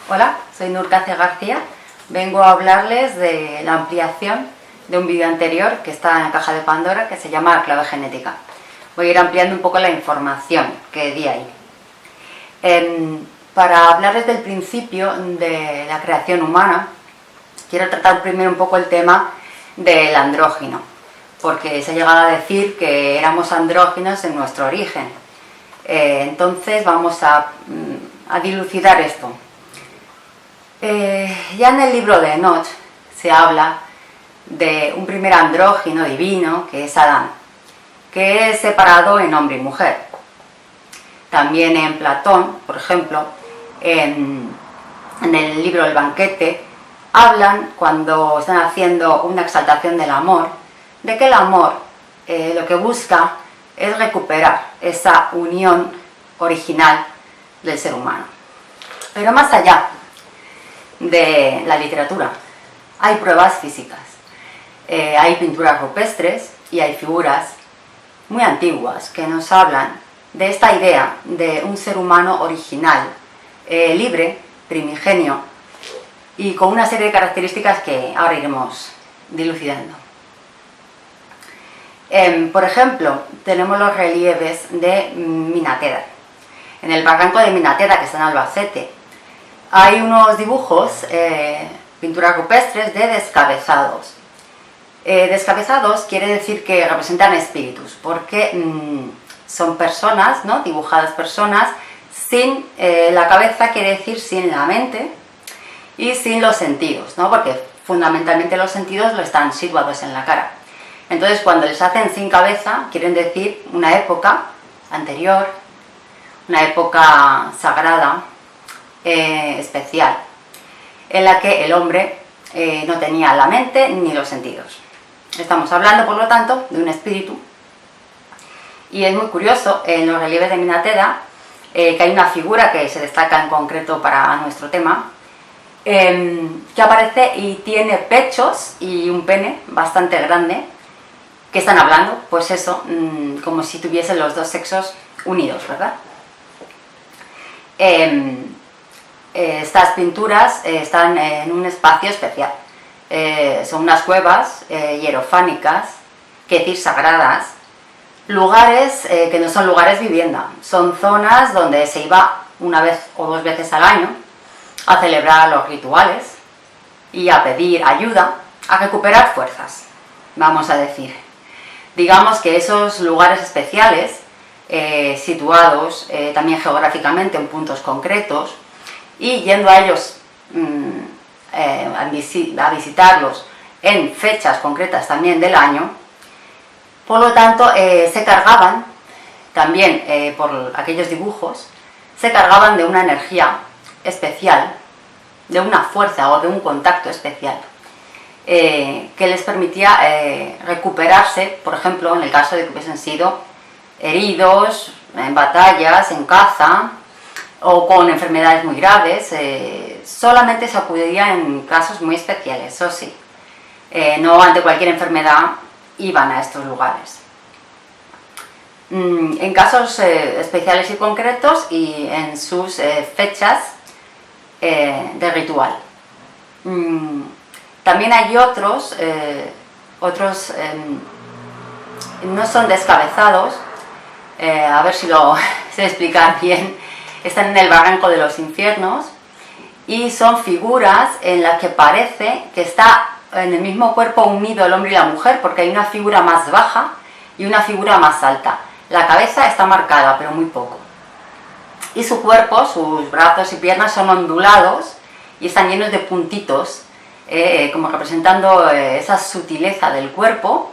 Hola, soy Nurcacia García. Vengo a hablarles de la ampliación de un vídeo anterior que está en la caja de Pandora, que se llama Clave Genética. Voy a ir ampliando un poco la información que di ahí. Para hablarles del principio de la creación humana, quiero tratar primero un poco el tema del andrógino, porque se ha llegado a decir que éramos andróginos en nuestro origen. Entonces vamos a dilucidar esto. Ya en el libro de Enoch se habla de un primer andrógino divino, que es Adán, que es separado en hombre y mujer. También en Platón, por ejemplo, en el libro del banquete, hablan, cuando están haciendo una exaltación del amor, de que el amor lo que busca es recuperar esa unión original del ser humano. Pero más allá de la literatura, hay pruebas físicas, hay pinturas rupestres y hay figuras muy antiguas que nos hablan de esta idea de un ser humano original, libre, primigenio y con una serie de características que ahora iremos dilucidando. Por ejemplo, tenemos los relieves de Minateda. En el barranco de Minateda, que está en Albacete, hay unos dibujos, pinturas rupestres de descabezados. Descabezados quiere decir que representan espíritus, porque son personas, ¿no? Dibujadas personas sin la cabeza, quiere decir sin la mente y sin los sentidos, ¿no? Porque fundamentalmente los sentidos lo están situados en la cara. Entonces, cuando les hacen sin cabeza, quieren decir una época anterior, una época sagrada, especial, en la que el hombre no tenía la mente ni los sentidos. Estamos hablando, por lo tanto, de un espíritu. Y es muy curioso, en los relieves de Minateda, que hay una figura que se destaca en concreto para nuestro tema, que aparece y tiene pechos y un pene bastante grande, que están hablando, pues eso, como si tuviesen los dos sexos unidos, ¿verdad? Estas pinturas están en un espacio especial. Son unas cuevas hierofánicas, que decir sagradas, lugares que no son lugares vivienda, son zonas donde se iba una vez o dos veces al año a celebrar los rituales y a pedir ayuda, a recuperar fuerzas, vamos a decir. Digamos que esos lugares especiales, situados también geográficamente en puntos concretos, y yendo a ellos a visitarlos en fechas concretas también del año, por lo tanto se cargaban también por aquellos dibujos, se cargaban de una energía especial, de una fuerza o de un contacto especial, que les permitía recuperarse, por ejemplo, en el caso de que hubiesen sido heridos en batallas, en caza, o con enfermedades muy graves. Solamente se acudía en casos muy especiales, eso sí. No ante cualquier enfermedad iban a estos lugares. En casos especiales y concretos y en sus fechas de ritual. También hay otros no son descabezados, a ver si lo sé explicar bien. Están en el barranco de los infiernos y son figuras en las que parece que está en el mismo cuerpo unido el hombre y la mujer, porque hay una figura más baja y una figura más alta. La cabeza está marcada, pero muy poco. Y su cuerpo, sus brazos y piernas son ondulados y están llenos de puntitos, como representando esa sutileza del cuerpo,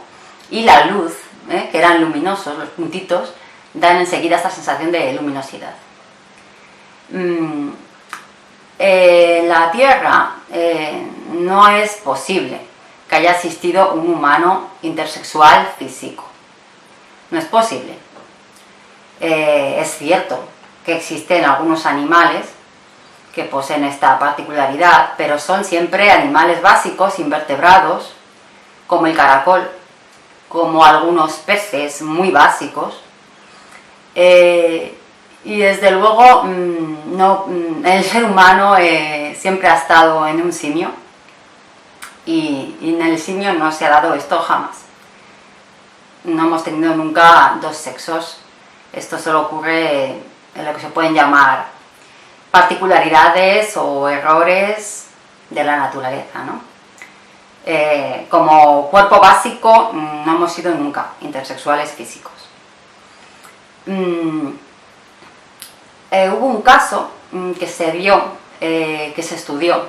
y la luz, que eran luminosos, los puntitos, dan enseguida esta sensación de luminosidad. En la Tierra no es posible que haya existido un humano intersexual físico. No es posible. Es cierto que existen algunos animales que poseen esta particularidad, pero son siempre animales básicos, invertebrados, como el caracol, como algunos peces muy básicos. Y desde luego el ser humano siempre ha estado en un simio y en el simio no se ha dado esto jamás. No hemos tenido nunca dos sexos. Esto solo ocurre en lo que se pueden llamar particularidades o errores de la naturaleza, ¿no? Como cuerpo básico no hemos sido nunca intersexuales físicos. Hubo un caso que se vio, que se estudió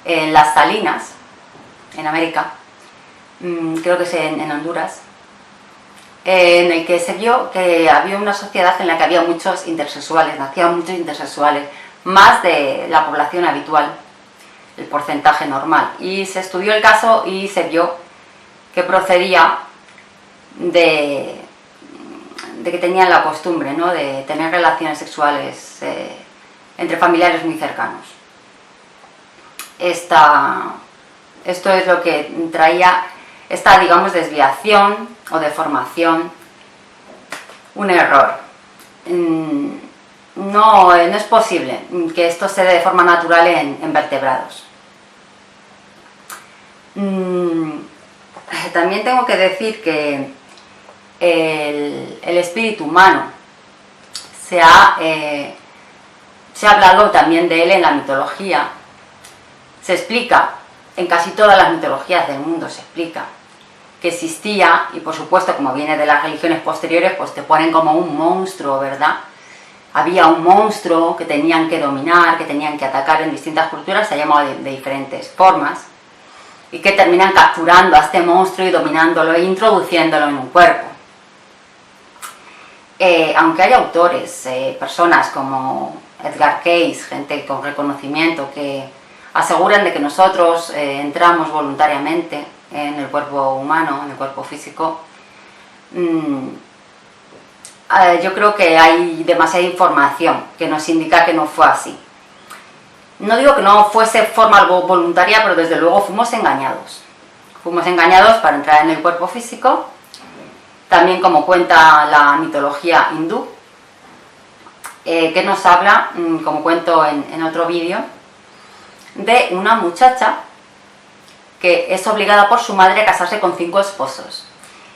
en las Salinas, en América, creo que es en Honduras, en el que se vio que había una sociedad en la que había muchos intersexuales, nacían muchos intersexuales, más de la población habitual, el porcentaje normal. Y se estudió el caso y se vio que procedía de que tenían la costumbre, ¿no?, de tener relaciones sexuales entre familiares muy cercanos. Esto es lo que traía esta, digamos, desviación o deformación, un error. No es posible que esto se dé de forma natural en vertebrados. También tengo que decir que el espíritu humano se ha hablado también de él en la mitología. Se explica, en casi todas las mitologías del mundo se explica que existía, y por supuesto como viene de las religiones posteriores, pues te ponen como un monstruo, ¿verdad? Había un monstruo que tenían que dominar, que tenían que atacar en distintas culturas, se ha llamado de diferentes formas, y que terminan capturando a este monstruo y dominándolo e introduciéndolo en un cuerpo. Aunque hay autores, personas como Edgar Cayce, gente con reconocimiento, que aseguran de que nosotros entramos voluntariamente en el cuerpo humano, en el cuerpo físico, yo creo que hay demasiada información que nos indica que no fue así. No digo que no fuese forma voluntaria, pero desde luego fuimos engañados. Fuimos engañados para entrar en el cuerpo físico, también como cuenta la mitología hindú, que nos habla, como cuento en otro vídeo, de una muchacha que es obligada por su madre a casarse con 5 esposos.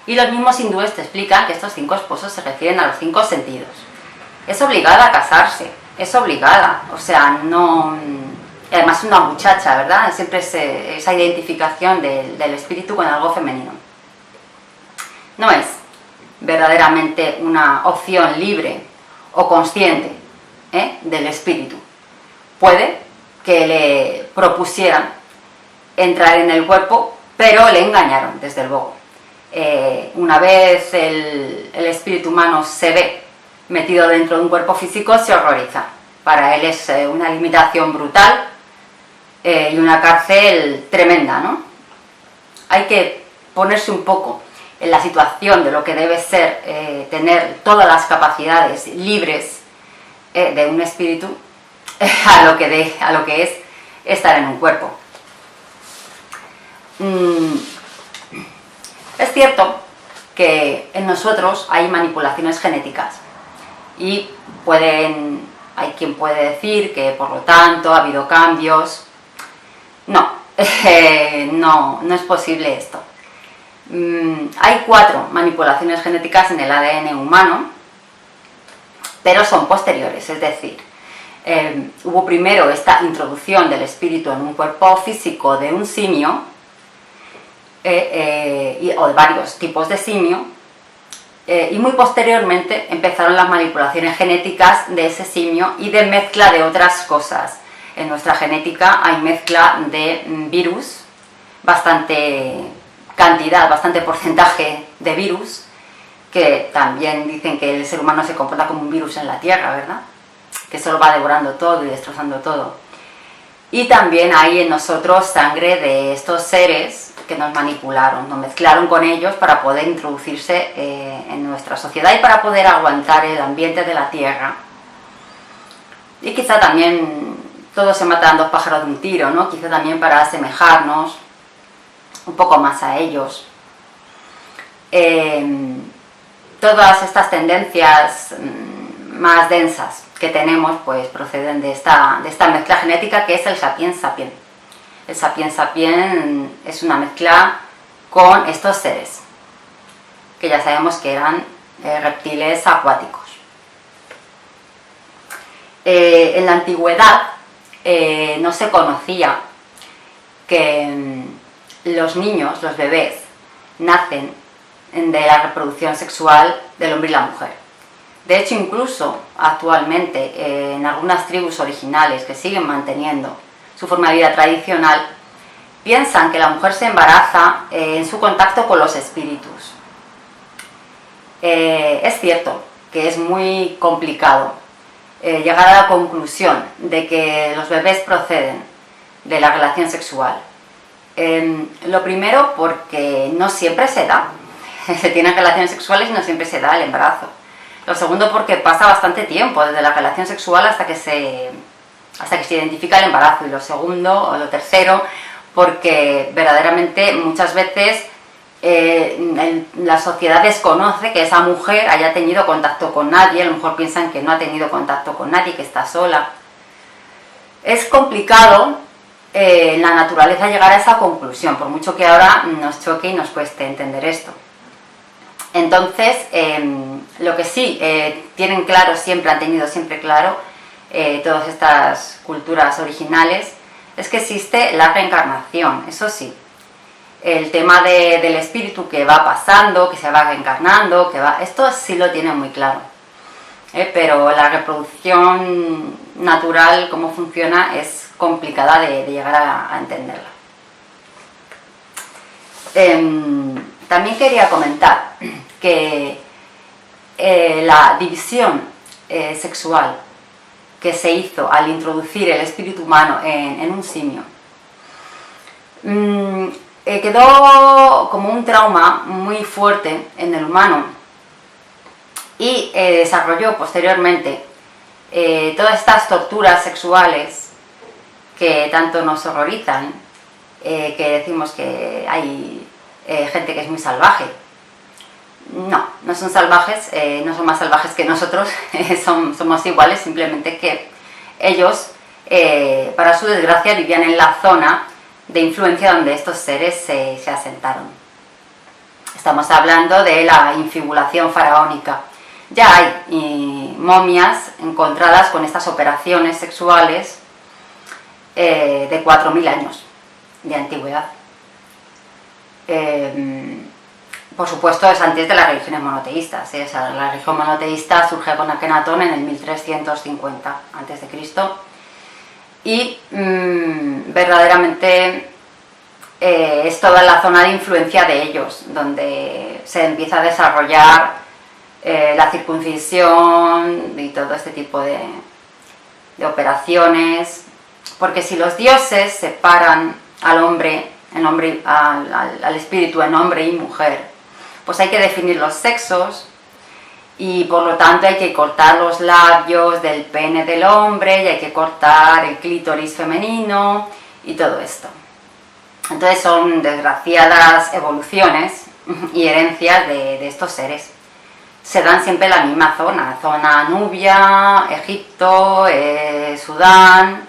Y los mismos hindúes te explican que estos 5 esposos se refieren a los 5 sentidos. Es obligada a casarse, es obligada, o sea, no... Además es una muchacha, ¿verdad? Siempre es esa identificación del espíritu con algo femenino. No es verdaderamente una opción libre o consciente del espíritu. Puede que le propusieran entrar en el cuerpo, pero le engañaron, desde luego. Una vez el espíritu humano se ve metido dentro de un cuerpo físico, se horroriza. Para él es una limitación brutal y una cárcel tremenda, ¿no? Hay que ponerse un poco en la situación de lo que debe ser tener todas las capacidades libres de un espíritu a lo que es estar en un cuerpo. Es cierto que en nosotros hay manipulaciones genéticas y hay quien puede decir que por lo tanto ha habido cambios. No, no es posible esto. Hay 4 manipulaciones genéticas en el ADN humano, pero son posteriores, es decir, hubo primero esta introducción del espíritu en un cuerpo físico de un simio, o de varios tipos de simio, y muy posteriormente empezaron las manipulaciones genéticas de ese simio y de mezcla de otras cosas. En nuestra genética hay mezcla de virus, bastante porcentaje de virus, que también dicen que el ser humano se comporta como un virus en la Tierra, ¿verdad? Que solo va devorando todo y destrozando todo. Y también hay en nosotros sangre de estos seres que nos manipularon, nos mezclaron con ellos para poder introducirse en nuestra sociedad y para poder aguantar el ambiente de la Tierra. Y quizá también todos se matan 2 pájaros de un tiro, ¿no? Quizá también para asemejarnos un poco más a ellos. Todas estas tendencias más densas que tenemos pues proceden de esta mezcla genética que es el Sapiens Sapiens. El Sapiens Sapiens es una mezcla con estos seres, que ya sabemos que eran reptiles acuáticos. En la antigüedad no se conocía que los niños, los bebés, nacen de la reproducción sexual del hombre y la mujer. De hecho, incluso actualmente en algunas tribus originales que siguen manteniendo su forma de vida tradicional, piensan que la mujer se embaraza en su contacto con los espíritus. Es cierto que es muy complicado llegar a la conclusión de que los bebés proceden de la relación sexual. Lo primero, porque no siempre se da. Se tienen relaciones sexuales y no siempre se da el embarazo. Lo segundo, porque pasa bastante tiempo desde la relación sexual hasta que se identifica el embarazo. Y lo segundo, o lo tercero, porque verdaderamente muchas veces la sociedad desconoce que esa mujer haya tenido contacto con nadie. A lo mejor piensan que no ha tenido contacto con nadie, que está sola. Es complicado en la naturaleza llegar a esa conclusión, por mucho que ahora nos choque y nos cueste entender esto. Entonces, lo que sí tienen claro siempre, han tenido siempre claro todas estas culturas originales, es que existe la reencarnación. Eso sí, el tema del espíritu que va pasando, que se va reencarnando, esto sí lo tienen muy claro. Pero la reproducción natural, cómo funciona, es complicada de llegar a entenderla. También quería comentar que la división sexual que se hizo al introducir el espíritu humano en un simio quedó como un trauma muy fuerte en el humano y desarrolló posteriormente todas estas torturas sexuales que tanto nos horrorizan, que decimos que hay gente que es muy salvaje. No son salvajes, no son más salvajes que nosotros, somos iguales, simplemente que ellos, para su desgracia, vivían en la zona de influencia donde estos seres se asentaron. Estamos hablando de la infibulación faraónica. Ya hay momias encontradas con estas operaciones sexuales de 4.000 años de antigüedad. Por supuesto, es antes de las religiones monoteístas. O sea, la religión monoteísta surge con Akenatón en el 1350 a.C. Y verdaderamente es toda la zona de influencia de ellos, donde se empieza a desarrollar la circuncisión y todo este tipo de operaciones. Porque si los dioses separan al espíritu en hombre y mujer, pues hay que definir los sexos y por lo tanto hay que cortar los labios del pene del hombre y hay que cortar el clítoris femenino y todo esto. Entonces son desgraciadas evoluciones y herencias de estos seres. Se dan siempre en la misma zona Nubia, Egipto, Sudán,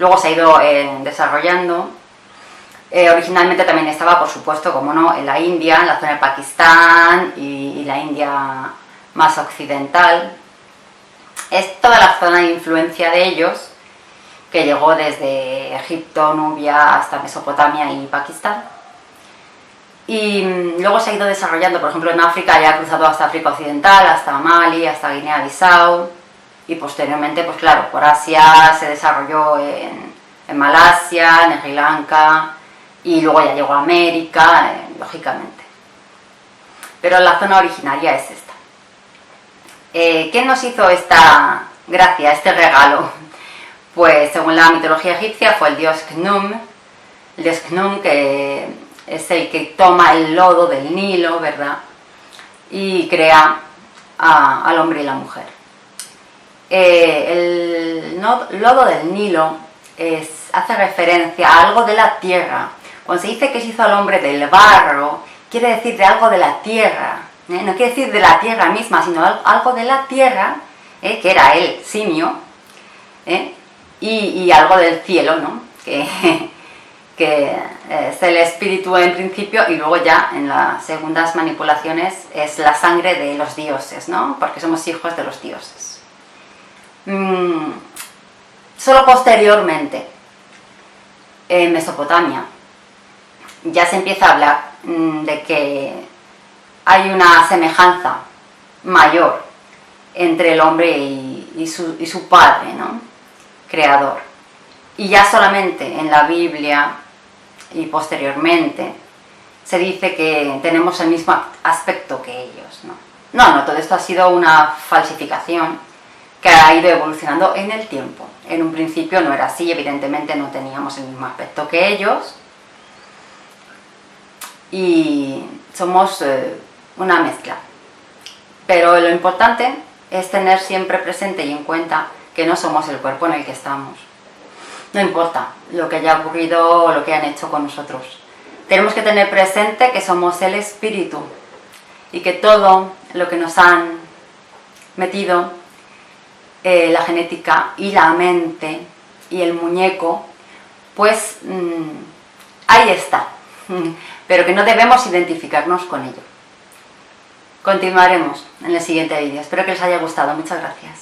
luego se ha ido desarrollando. Originalmente también estaba, por supuesto, como no, en la India, en la zona de Pakistán y la India más occidental. Es toda la zona de influencia de ellos, que llegó desde Egipto, Nubia, hasta Mesopotamia y Pakistán. Y luego se ha ido desarrollando, por ejemplo, en África, ya ha cruzado hasta África Occidental, hasta Mali, hasta Guinea-Bissau, y posteriormente, pues claro, por Asia se desarrolló en Malasia, en Sri Lanka, y luego ya llegó a América, lógicamente. Pero la zona originaria es esta. ¿Quién nos hizo esta gracia, este regalo? Pues según la mitología egipcia fue el dios Khnum. El dios Khnum, que es el que toma el lodo del Nilo, ¿verdad? Y crea al hombre y la mujer. El lodo del Nilo hace referencia a algo de la tierra. Cuando se dice que se hizo al hombre del barro, quiere decir de algo de la tierra. No quiere decir de la tierra misma, sino algo de la tierra que era el simio, y algo del cielo, ¿no? que es el espíritu en principio, y luego ya en las segundas manipulaciones es la sangre de los dioses, ¿no? Porque somos hijos de los dioses. Solo posteriormente, en Mesopotamia, ya se empieza a hablar de que hay una semejanza mayor entre el hombre y su padre, ¿no? Creador. Y ya solamente en la Biblia y posteriormente se dice que tenemos el mismo aspecto que ellos, ¿no? No, todo esto ha sido una falsificación que ha ido evolucionando en el tiempo. En un principio no era así, evidentemente no teníamos el mismo aspecto que ellos, y somos una mezcla. Pero lo importante es tener siempre presente y en cuenta que no somos el cuerpo en el que estamos. No importa lo que haya ocurrido o lo que han hecho con nosotros. Tenemos que tener presente que somos el espíritu y que todo lo que nos han metido, la genética y la mente y el muñeco, pues ahí está. Pero que no debemos identificarnos con ello. Continuaremos en el siguiente vídeo. Espero que les haya gustado. Muchas gracias.